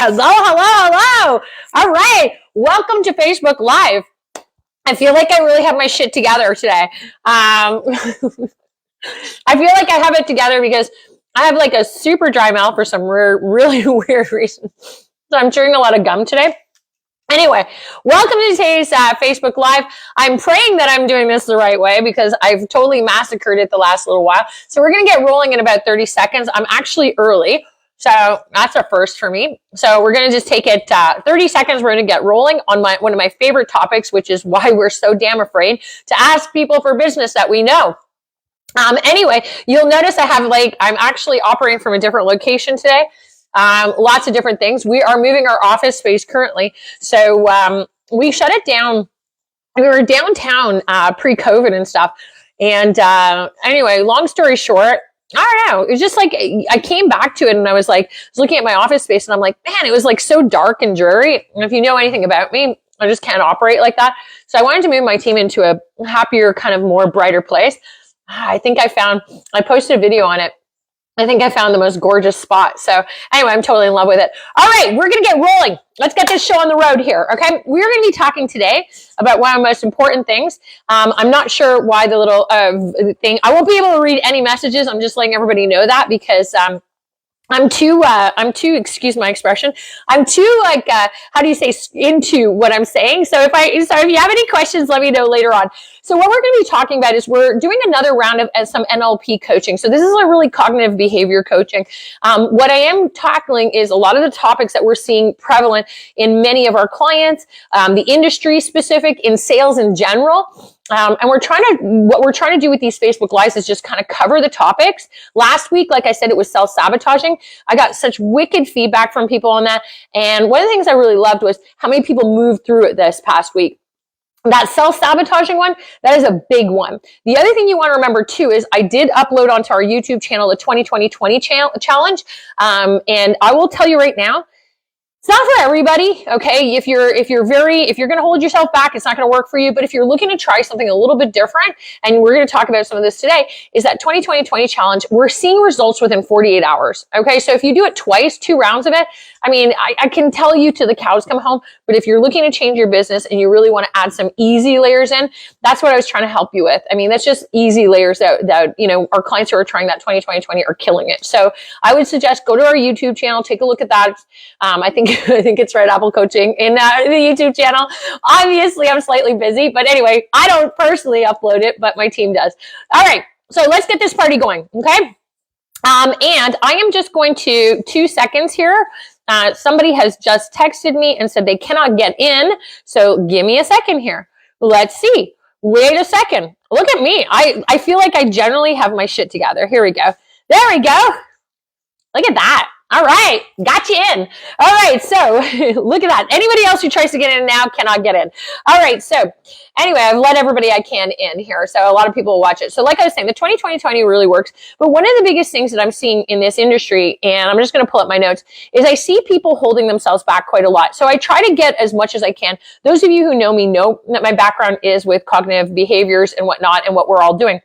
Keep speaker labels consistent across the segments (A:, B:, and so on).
A: Hello, hello, hello. All right. Welcome to Facebook Live. I feel like I really have my shit together today. I feel like I have it together because I have like a super dry mouth for some really weird reason. So I'm chewing a lot of gum today. Anyway, welcome to today's Facebook Live. I'm praying that I'm doing this the right way because I've totally massacred it the last little while. So we're going to get rolling in about 30 seconds. I'm actually early. So that's a first for me. So we're going to just take it 30 seconds. We're going to get rolling on one of my favorite topics, which is why we're so damn afraid to ask people for business that we know. Anyway, you'll notice I'm actually operating from a different location today. Lots of different things. We are moving our office space currently. So we shut it down. We were downtown pre-COVID and stuff. And anyway, long story short, I don't know. It was just like, I came back to it and I was looking at my office space and I'm like, man, it was like so dark and dreary. And if you know anything about me, I just can't operate like that. So I wanted to move my team into a happier, kind of more brighter place. I posted a video on it. I think I found the most gorgeous spot. So anyway, I'm totally in love with it. All right, we're going to get rolling. Let's get this show on the road here, okay? We're going to be talking today about one of the most important things. I'm not sure why the little thing. I won't be able to read any messages. I'm just letting everybody know that because I'm too, excuse my expression, I'm too into what I'm saying. So if you have any questions, let me know later on. So what we're going to be talking about is we're doing another round of some NLP coaching. So this is a really cognitive behavior coaching. What I am tackling is a lot of the topics that we're seeing prevalent in many of our clients, the industry specific, in sales in general. And what we're trying to do with these Facebook Lives is just kind of cover the topics. Last week, like I said, it was self-sabotaging. I got such wicked feedback from people on that. And one of the things I really loved was how many people moved through it this past week. That self-sabotaging one, that is a big one. The other thing you want to remember too is I did upload onto our YouTube channel the 2020 challenge. And I will tell you right now, it's not for everybody, okay? If you're going to hold yourself back, it's not going to work for you. But if you're looking to try something a little bit different, and we're going to talk about some of this today, is that 2020 challenge, we're seeing results within 48 hours, okay? So if you do it twice, 2 rounds of it, I mean, I can tell you till the cows come home, but if you're looking to change your business and you really want to add some easy layers in, that's what I was trying to help you with. I mean, that's just easy layers that our clients who are trying that 2020 are killing it. So I would suggest go to our YouTube channel, take a look at that. I think it's Red Apple Coaching in the YouTube channel. Obviously, I'm slightly busy, but anyway, I don't personally upload it, but my team does. All right, so let's get this party going, okay? And I am just going to 2 seconds here. Somebody has just texted me and said they cannot get in, so give me a second here. Let's see. Wait a second. Look at me. I feel like I generally have my shit together. Here we go. There we go. Look at that. All right, got you in. All right, so look at that. Anybody else who tries to get in now cannot get in. All right, so anyway, I've let everybody I can in here, so a lot of people will watch it. So like I was saying, the 2020 really works, but one of the biggest things that I'm seeing in this industry, and I'm just going to pull up my notes, is I see people holding themselves back quite a lot. So I try to get as much as I can. Those of you who know me know that my background is with cognitive behaviors and whatnot and what we're all doing.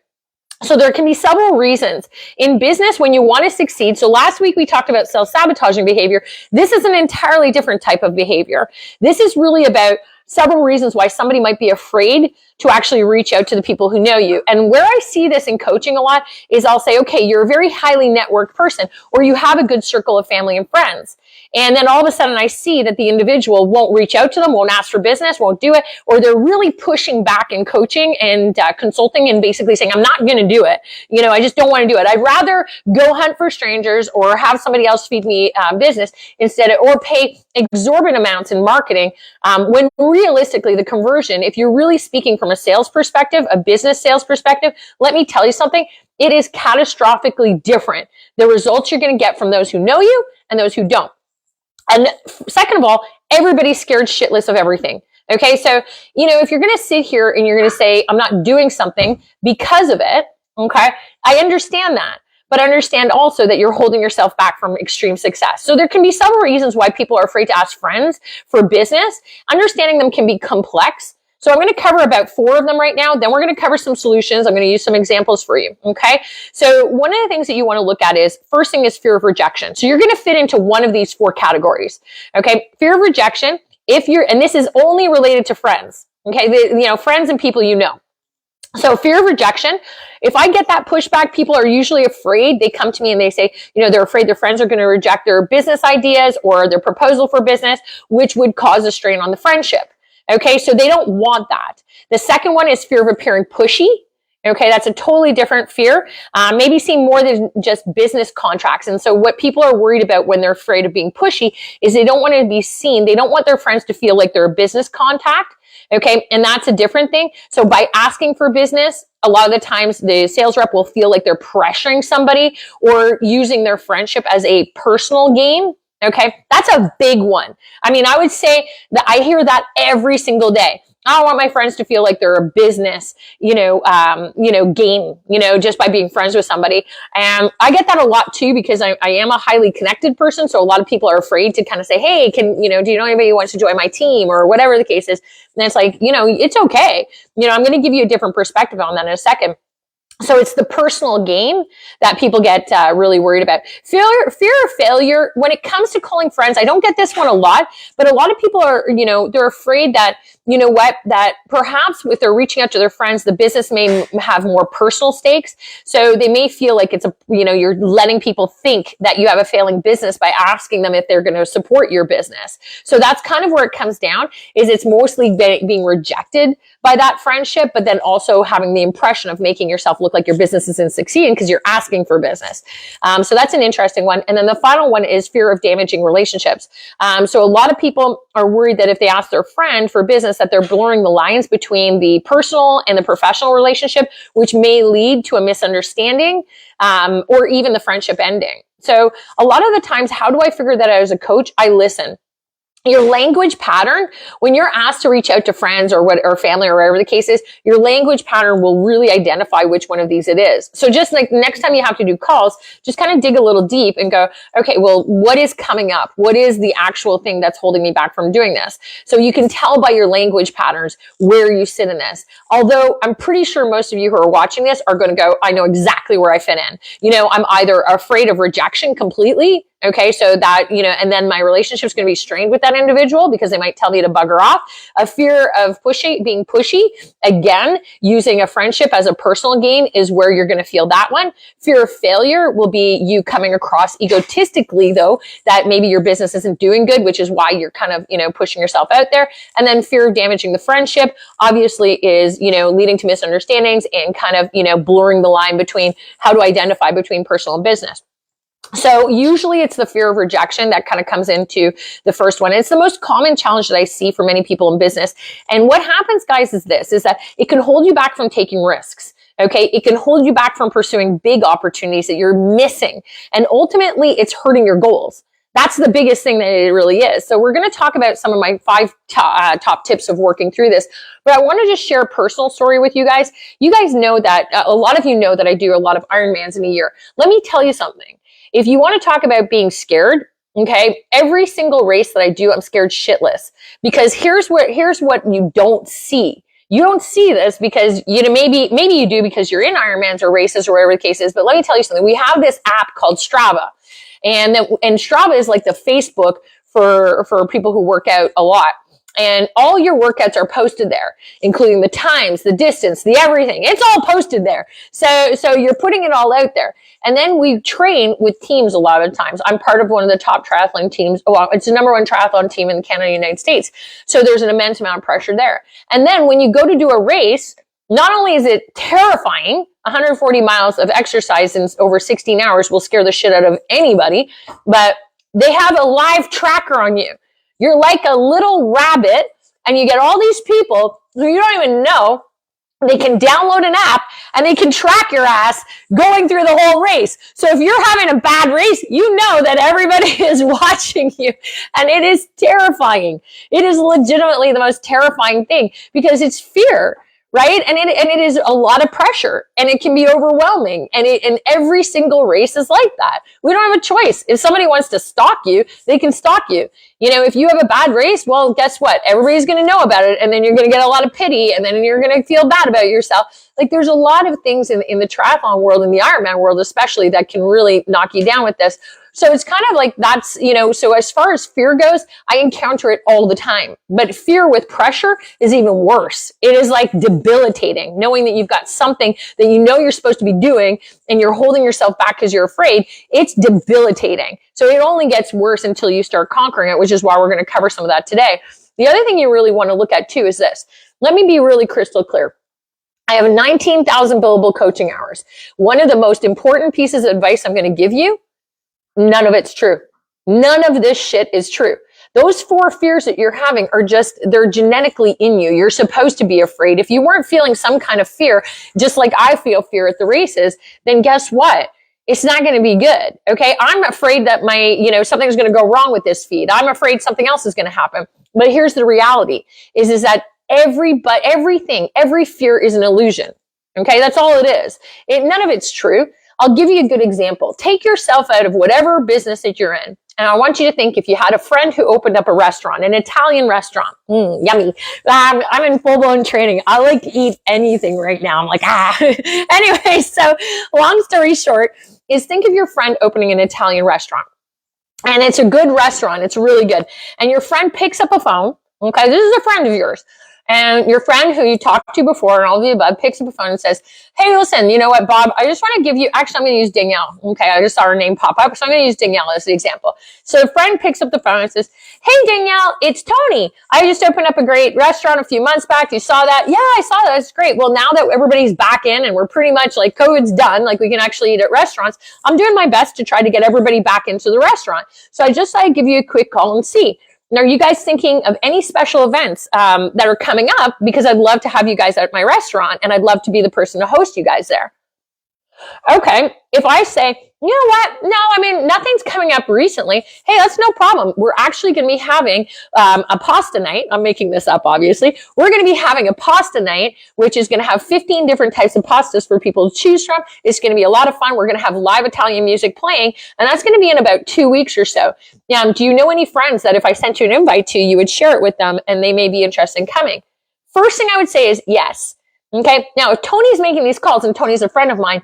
A: So there can be several reasons in business when you want to succeed. So last week we talked about self-sabotaging behavior. This is an entirely different type of behavior. This is really about several reasons why somebody might be afraid to actually reach out to the people who know you. And where I see this in coaching a lot is I'll say, okay, you're a very highly networked person, or you have a good circle of family and friends. And then all of a sudden I see that the individual won't reach out to them, won't ask for business, won't do it, or they're really pushing back in coaching and consulting and basically saying, I'm not going to do it. I just don't want to do it. I'd rather go hunt for strangers or have somebody else feed me business or pay exorbitant amounts in marketing. When realistically the conversion, if you're really speaking from a sales perspective, a business sales perspective, let me tell you something. It is catastrophically different. The results you're going to get from those who know you and those who don't. And second of all, everybody's scared shitless of everything. Okay. So, if you're going to sit here and you're going to say, I'm not doing something because of it. Okay. I understand that, but understand also that you're holding yourself back from extreme success. So there can be several reasons why people are afraid to ask friends for business. Understanding them can be complex. So I'm going to cover about 4 of them right now. Then we're going to cover some solutions. I'm going to use some examples for you. Okay. So one of the things that you want to look at is, first thing is fear of rejection. So you're going to fit into one of these 4 categories. Okay. Fear of rejection. And this is only related to friends. Okay. Friends and people you know. So fear of rejection, if I get that pushback, people are usually afraid. They come to me and they say, they're afraid their friends are going to reject their business ideas or their proposal for business, which would cause a strain on the friendship. Okay, so they don't want that. The second one is fear of appearing pushy. Okay, that's a totally different fear. Maybe seeing more than just business contracts. And so what people are worried about when they're afraid of being pushy is they don't want to be seen. They don't want their friends to feel like they're a business contact. Okay, and that's a different thing. So by asking for business, a lot of the times the sales rep will feel like they're pressuring somebody or using their friendship as a personal game. Okay, that's a big one. I mean, I would say that I hear that every single day. I don't want my friends to feel like they're a business, game, just by being friends with somebody. And I get that a lot too, because I am a highly connected person. So a lot of people are afraid to kind of say, hey, do you know anybody who wants to join my team or whatever the case is? And it's like, it's okay. I'm going to give you a different perspective on that in a second. So it's the personal gain that people get really worried about. Fear of failure. When it comes to calling friends, I don't get this one a lot, but a lot of people are, they're afraid that, that perhaps if they're reaching out to their friends, the business may have more personal stakes. So they may feel like it's you're letting people think that you have a failing business by asking them if they're going to support your business. So that's kind of where it comes down, is it's mostly being rejected by that friendship, but then also having the impression of making yourself look like your business isn't succeeding because you're asking for business. So that's an interesting one. And then the final one is fear of damaging relationships. So a lot of people are worried that if they ask their friend for business, that they're blurring the lines between the personal and the professional relationship, which may lead to a misunderstanding, or even the friendship ending. So a lot of the times, how do I figure that out as a coach? I listen. Your language pattern, when you're asked to reach out to friends or family or whatever the case is, your language pattern will really identify which one of these it is. So just like next time you have to do calls, just kind of dig a little deep and go, okay, well, what is coming up? What is the actual thing that's holding me back from doing this? So you can tell by your language patterns where you sit in this. Although I'm pretty sure most of you who are watching this are going to go, I know exactly where I fit in. I'm either afraid of rejection completely. Okay, so that, and then my relationship's going to be strained with that individual because they might tell me to bugger off. A fear of being pushy. Again, using a friendship as a personal gain is where you're going to feel that one. Fear of failure will be you coming across egotistically, though, that maybe your business isn't doing good, which is why you're kind of, pushing yourself out there. And then fear of damaging the friendship, obviously, is, leading to misunderstandings and kind of, blurring the line between how to identify between personal and business. So usually it's the fear of rejection that kind of comes into the first one. It's the most common challenge that I see for many people in business. And what happens, guys, is that it can hold you back from taking risks. Okay. It can hold you back from pursuing big opportunities that you're missing. And ultimately it's hurting your goals. That's the biggest thing that it really is. So we're going to talk about some of my 5 top tips of working through this. But I want to just share a personal story with you guys. You guys know that, a lot of you know that I do a lot of Ironmans in a year. Let me tell you something. If you want to talk about being scared, okay, every single race that I do, I'm scared shitless. Because here's what you don't see. You don't see this because, maybe you do because you're in Ironmans or races or whatever the case is. But let me tell you something. We have this app called Strava. And Strava is like the Facebook for people who work out a lot. And all your workouts are posted there, including the times, the distance, the everything. It's all posted there. So you're putting it all out there. And then we train with teams a lot of times. I'm part of one of the top triathlon teams. Well, it's the number 1 triathlon team in Canada and United States. So there's an immense amount of pressure there. And then when you go to do a race, not only is it terrifying, 140 miles of exercise in over 16 hours will scare the shit out of anybody, but they have a live tracker on you. You're like a little rabbit and you get all these people who you don't even know. They can download an app and they can track your ass going through the whole race. So if you're having a bad race, you know that everybody is watching you, and it is terrifying. It is legitimately the most terrifying thing because it's fear, right? And it is a lot of pressure, and it can be overwhelming. And every single race is like that. We don't have a choice. If somebody wants to stalk you, they can stalk you. You know, if you have a bad race, well, guess what? Everybody's going to know about it, and then you're going to get a lot of pity, and then you're going to feel bad about yourself. Like, there's a lot of things in the triathlon world, in the Ironman world especially, that can really knock you down with this. So it's kind of like that's, you know, so as far as fear goes, I encounter it all the time. But fear with pressure is even worse. It is like debilitating, knowing that you've got something that you know you're supposed to be doing and you're holding yourself back because you're afraid. It's debilitating. So it only gets worse until you start conquering it, which is why we're going to cover some of that today. The other thing you really want to look at too is this. Let me be really crystal clear. I have 19,000 billable coaching hours. One of the most important pieces of advice I'm going to give you, none of it's true. None of this shit is true. Those 4 fears that you're having are just, they're genetically in you. You're supposed to be afraid. If you weren't feeling some kind of fear, just like I feel fear at the races, then guess what? It's not going to be good. Okay. I'm afraid that something's going to go wrong with this feed. I'm afraid something else is going to happen. But here's the reality is that every fear is an illusion. Okay. That's all it is. None of it's true. I'll give you a good example. Take yourself out of whatever business that you're in. And I want you to think if you had a friend who opened up a restaurant, an Italian restaurant. Yummy. I'm in full-blown training. I like to eat anything right now. I'm like, Anyway, so long story short is think of your friend opening an Italian restaurant. And it's a good restaurant. It's really good. And your friend picks up a phone. Okay, this is a friend of yours. And your friend who you talked to before and all of the above picks up a phone and says, hey, listen, you know what, Bob, I just want to give you, actually, I'm going to use Danielle. Okay, I just saw her name pop up, so I'm going to use Danielle as the example. So the friend picks up the phone and says, hey, Danielle, it's Tony. I just opened up a great restaurant a few months back. You saw that? Yeah, I saw that. It's great. Well, now that everybody's back in and we're pretty much like COVID's done, like we can actually eat at restaurants, I'm doing my best to try to get everybody back into the restaurant. So I just thought I'd give you a quick call and see. Now, are you guys thinking of any special events that are coming up? Because I'd love to have you guys at my restaurant and I'd love to be the person to host you guys there. Okay, if I say, you know what? No, I mean, nothing's coming up recently. Hey, that's no problem. We're actually going to be having a pasta night. I'm making this up, obviously. We're going to be having a pasta night, which is going to have 15 different types of pastas for people to choose from. It's going to be a lot of fun. We're going to have live Italian music playing, and that's going to be in about 2 weeks or so. Do you know any friends that if I sent you an invite to, you would share it with them and they may be interested in coming? First thing I would say is yes. Okay, now if Tony's making these calls and Tony's a friend of mine,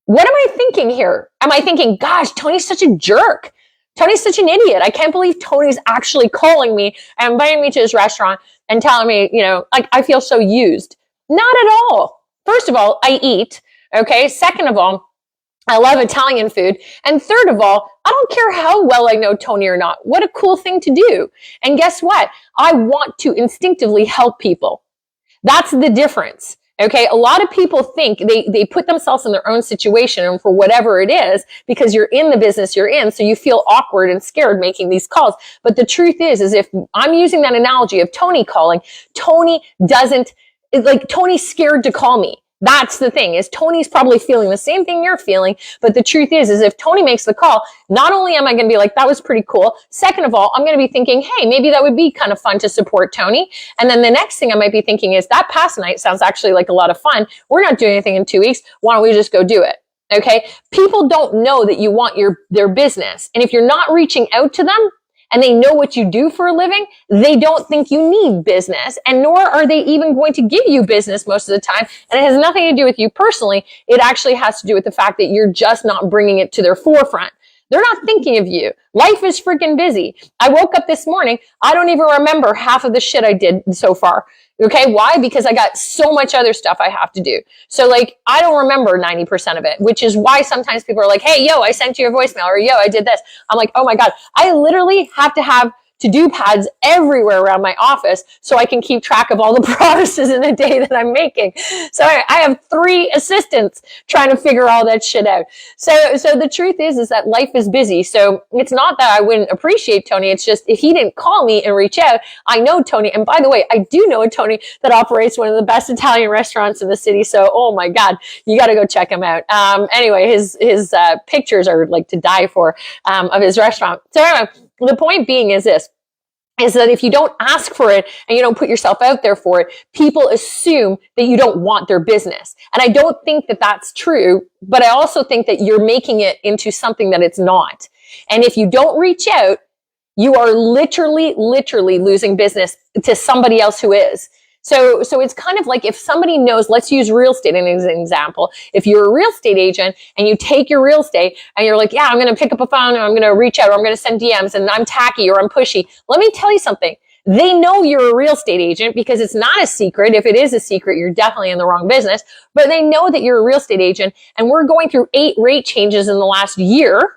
A: what am I thinking here? Am I thinking, gosh, Tony's such a jerk. Tony's such an idiot. I can't believe Tony's actually calling me and inviting me to his restaurant and telling me, like I feel so used. Not at all. First of all, I eat. Okay. Second of all, I love Italian food. And third of all, I don't care how well I know Tony or not. What a cool thing to do. And guess what? I want to instinctively help people. That's the difference. Okay, a lot of people think they put themselves in their own situation and for whatever it is, because you're in the business you're in, so you feel awkward and scared making these calls. But the truth is if I'm using that analogy of Tony calling, Tony's scared to call me. That's the thing, is Tony's probably feeling the same thing you're feeling, but the truth is if Tony makes the call, not only am I going to be like, that was pretty cool, second of all, I'm going to be thinking, hey, maybe that would be kind of fun to support Tony. And then the next thing I might be thinking is that past night sounds actually like a lot of fun. We're not doing anything in 2 weeks. Why don't we just go do it? Okay. People don't know that you want their business. And if you're not reaching out to them, and they know what you do for a living, they don't think you need business, and nor are they even going to give you business most of the time. And it has nothing to do with you personally. It actually has to do with the fact that you're just not bringing it to their forefront. They're not thinking of you. Life is freaking busy. I woke up this morning. I don't even remember half of the shit I did so far. Okay. Why? Because I got so much other stuff I have to do. So I don't remember 90% of it, which is why sometimes people are like, hey, yo, I sent you a voicemail, or yo, I did this. I'm like, oh my God, I literally have to have to-do pads everywhere around my office so I can keep track of all the promises in a day that I'm making. So I have 3 assistants trying to figure all that shit out. So the truth is that life is busy. So it's not that I wouldn't appreciate Tony. It's just if he didn't call me and reach out, I know Tony. And by the way, I do know a Tony that operates one of the best Italian restaurants in the city. So, oh my God, you got to go check him out. Anyway, his pictures are like to die for, of his restaurant. So anyway, the point being is this. is that if you don't ask for it and you don't put yourself out there for it, people assume that you don't want their business. And I don't think that that's true, but I also think that you're making it into something that it's not. And if you don't reach out, you are literally losing business to somebody else who is. So it's kind of like if somebody knows, let's use real estate as an example. If you're a real estate agent and you take your real estate and you're like, yeah, I'm going to pick up a phone and I'm going to reach out or I'm going to send DMs and I'm tacky or I'm pushy. Let me tell you something. They know you're a real estate agent because it's not a secret. If it is a secret, you're definitely in the wrong business, but they know that you're a real estate agent and we're going through 8 rate changes in the last year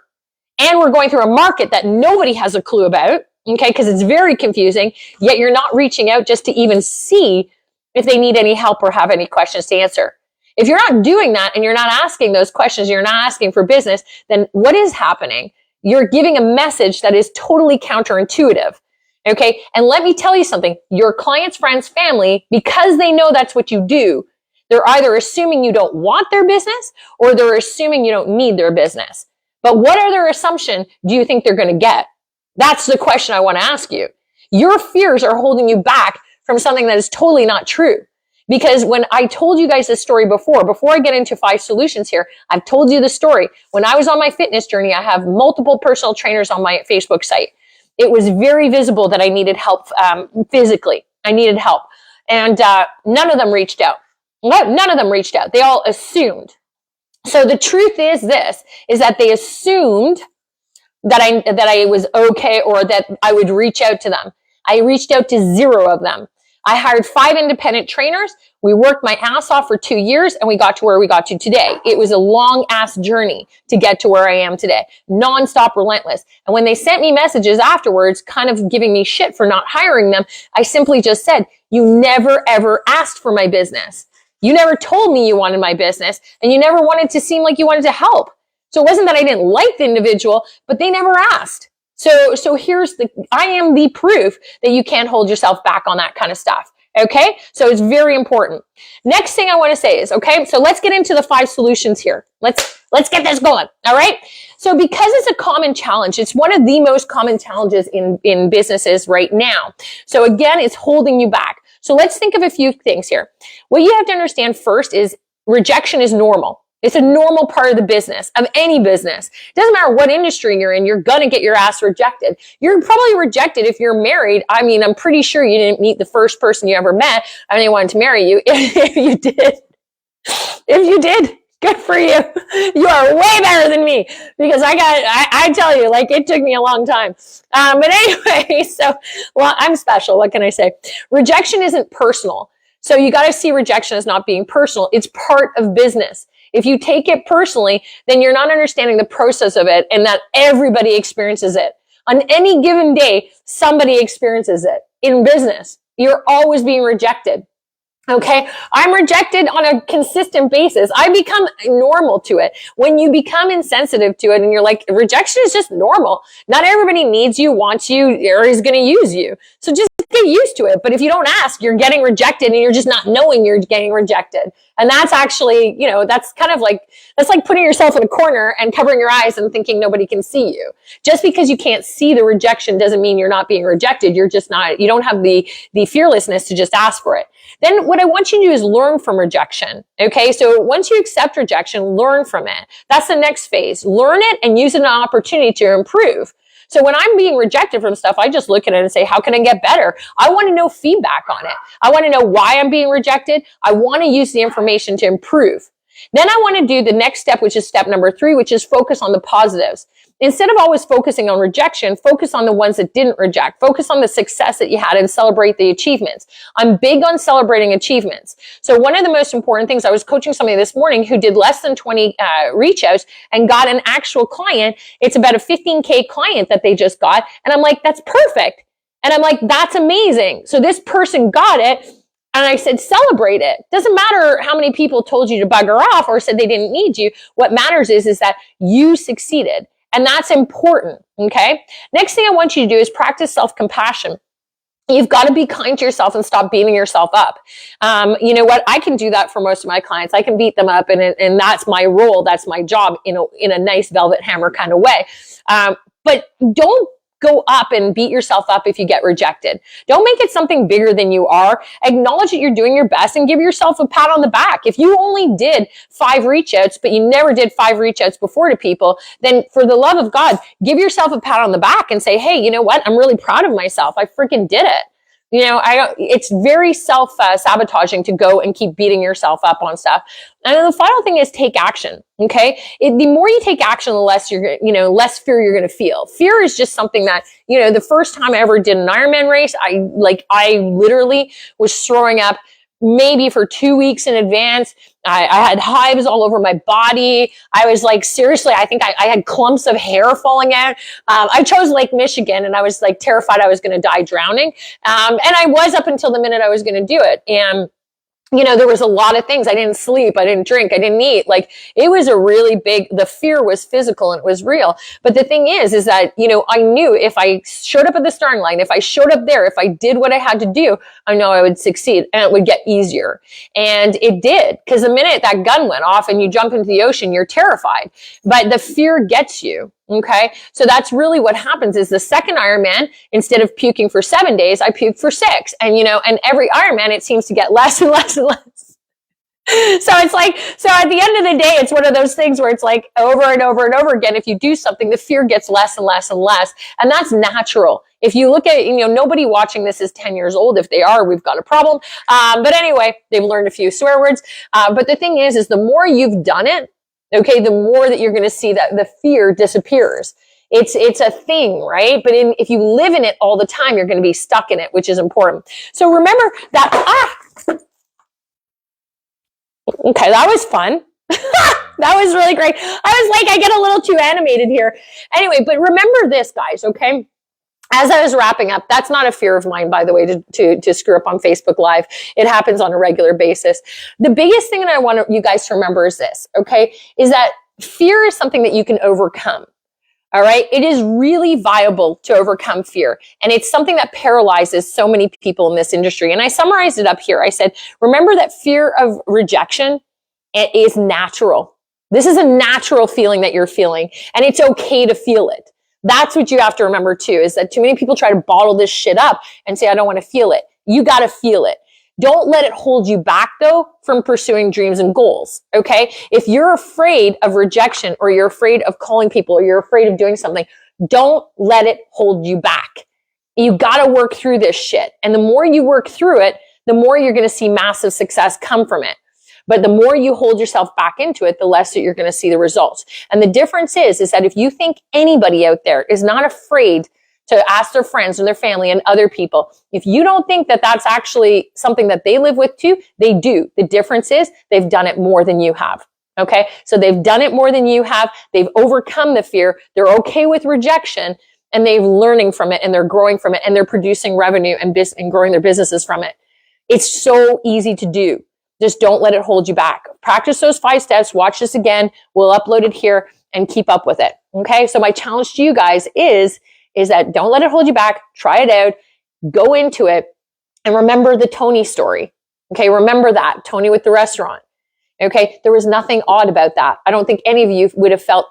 A: and we're going through a market that nobody has a clue about. Okay, because it's very confusing, yet you're not reaching out just to even see if they need any help or have any questions to answer. If you're not doing that and you're not asking those questions, you're not asking for business, then what is happening? You're giving a message that is totally counterintuitive. Okay, and let me tell you something. Your clients, friends, family, because they know that's what you do, they're either assuming you don't want their business or they're assuming you don't need their business. But what other assumption do you think they're going to get? That's the question I want to ask you. Your fears are holding you back from something that is totally not true. Because when I told you guys this story before I get into 5 solutions here, I've told you the story. When I was on my fitness journey, I have multiple personal trainers on my Facebook site. It was very visible that I needed help physically. I needed help. And none of them reached out. None of them reached out. They all assumed. So the truth is this, is that they assumed that I was okay or that I would reach out to them. I reached out to 0 of them. I hired 5 independent trainers. We worked my ass off for 2 years and we got to where we got to today. It was a long ass journey to get to where I am today. Nonstop, relentless. And when they sent me messages afterwards, kind of giving me shit for not hiring them, I simply just said, you never ever asked for my business. You never told me you wanted my business and you never wanted to seem like you wanted to help. So it wasn't that I didn't like the individual, but they never asked. So I am the proof that you can't hold yourself back on that kind of stuff. Okay. So it's very important. Next thing I want to say is, okay, so let's get into the 5 solutions here. Let's get this going. All right. So because it's a common challenge, it's one of the most common challenges in businesses right now. So again, it's holding you back. So let's think of a few things here. What you have to understand first is rejection is normal. It's a normal part of the business, of any business. It doesn't matter what industry you're in, you're gonna get your ass rejected. You're probably rejected if you're married. I mean, I'm pretty sure you didn't meet the first person you ever met and they wanted to marry you. If you did, good for you. You are way better than me because I tell you, like, it took me a long time. But anyway, well, I'm special. What can I say? Rejection isn't personal. So you got to see rejection as not being personal. It's part of business. If you take it personally, then you're not understanding the process of it and that everybody experiences it. On any given day, somebody experiences it. In business, you're always being rejected. Okay. I'm rejected on a consistent basis. I become normal to it. When you become insensitive to it and you're like, rejection is just normal. Not everybody needs you, wants you, or is going to use you. So just get used to it. But if you don't ask, you're getting rejected and you're just not knowing you're getting rejected. And that's actually, that's kind of like, that's like putting yourself in a corner and covering your eyes and thinking nobody can see you. Just because you can't see the rejection doesn't mean you're not being rejected. You're just not, you don't have the fearlessness to just ask for it. Then what I want you to do is learn from rejection. Okay. So once you accept rejection, learn from it. That's the next phase. Learn it and use it as an opportunity to improve. So when I'm being rejected from stuff, I just look at it and say, how can I get better? I want to know feedback on it. I want to know why I'm being rejected. I want to use the information to improve. Then I want to do the next step, which is step number 3, which is focus on the positives. Instead of always focusing on rejection, focus on the ones that didn't reject. Focus on the success that you had and celebrate the achievements. I'm big on celebrating achievements. So one of the most important things, I was coaching somebody this morning who did less than 20 reach outs and got an actual client. It's about a 15K client that they just got. And I'm like, that's perfect. And I'm like, that's amazing. So this person got it. And I said, celebrate it. Doesn't matter how many people told you to bugger off or said they didn't need you. What matters is that you succeeded. And that's important, okay? Next thing I want you to do is practice self-compassion. You've got to be kind to yourself and stop beating yourself up. You know what? I can do that for most of my clients. I can beat them up, and that's my role. That's my job in a nice velvet hammer kind of way. But don't go up and beat yourself up if you get rejected. Don't make it something bigger than you are. Acknowledge that you're doing your best and give yourself a pat on the back. If you only did 5 reach outs, but you never did 5 reach outs before to people, then for the love of God, give yourself a pat on the back and say, hey, you know what? I'm really proud of myself. I freaking did it. You know, it's very self-sabotaging to go and keep beating yourself up on stuff. And then the final thing is take action. Okay. The more you take action, the less less fear you're going to feel. Fear is just something that, the first time I ever did an Ironman race, I literally was throwing up maybe for 2 weeks in advance. I had hives all over my body. I was like, seriously, I think I had clumps of hair falling out. I chose Lake Michigan and I was like terrified I was going to die drowning. And I was up until the minute I was going to do it. And there was a lot of things. I didn't sleep. I didn't drink. I didn't eat. Like, it was a really the fear was physical and it was real. But the thing is that, I knew if I showed up at the starting line, if I showed up there, if I did what I had to do, I know I would succeed and it would get easier. And it did. Because the minute that gun went off and you jump into the ocean, you're terrified. But the fear gets you. Okay. So that's really what happens is the second Ironman, instead of puking for 7 days, I puked for 6. And, and every Ironman, it seems to get less and less and less. So it's like, so at the end of the day, it's one of those things where it's like over and over and over again. If you do something, the fear gets less and less and less. And that's natural. If you look at, nobody watching this is 10 years old. If they are, we've got a problem. But anyway, they've learned a few swear words. But the thing is the more you've done it, okay, the more that you're going to see that the fear disappears. It's a thing, right? But if you live in it all the time, you're going to be stuck in it, which is important. So remember that, okay, that was fun. That was really great. I was like, I get a little too animated here. Anyway, but remember this, guys, okay? As I was wrapping up, that's not a fear of mine, by the way, to screw up on Facebook Live. It happens on a regular basis. The biggest thing that I want you guys to remember is this, okay, is that fear is something that you can overcome. All right. It is really viable to overcome fear. And it's something that paralyzes so many people in this industry. And I summarized it up here. I said, remember that fear of rejection is natural. This is a natural feeling that you're feeling, and it's okay to feel it. That's what you have to remember too, is that too many people try to bottle this shit up and say, I don't want to feel it. You got to feel it. Don't let it hold you back though from pursuing dreams and goals. Okay. If you're afraid of rejection, or you're afraid of calling people, or you're afraid of doing something, don't let it hold you back. You got to work through this shit. And the more you work through it, the more you're going to see massive success come from it. But the more you hold yourself back into it, the less that you're going to see the results. And the difference is that if you think anybody out there is not afraid to ask their friends and their family and other people, if you don't think that that's actually something that they live with too, they do. The difference is they've done it more than you have. Okay. So they've done it more than you have. They've overcome the fear. They're okay with rejection, and they're learning from it, and they're growing from it, and they're producing revenue and growing their businesses from it. It's so easy to do. Just don't let it hold you back. Practice those 5 steps. Watch this again. We'll upload it here and keep up with it. Okay. So my challenge to you guys is that don't let it hold you back. Try it out. Go into it. And remember the Tony story. Okay. Remember that. Tony with the restaurant. Okay. There was nothing odd about that. I don't think any of you would have felt,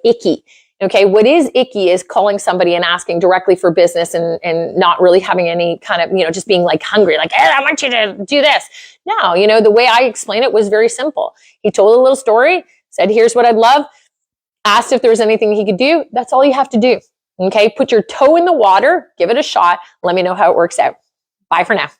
A: icky. Okay. What is icky is calling somebody and asking directly for business and not really having any kind of, just being like hungry, like, hey, I want you to do this. No, the way I explained it was very simple. He told a little story, said, here's what I'd love, asked if there was anything he could do. That's all you have to do. Okay. Put your toe in the water, give it a shot. Let me know how it works out. Bye for now.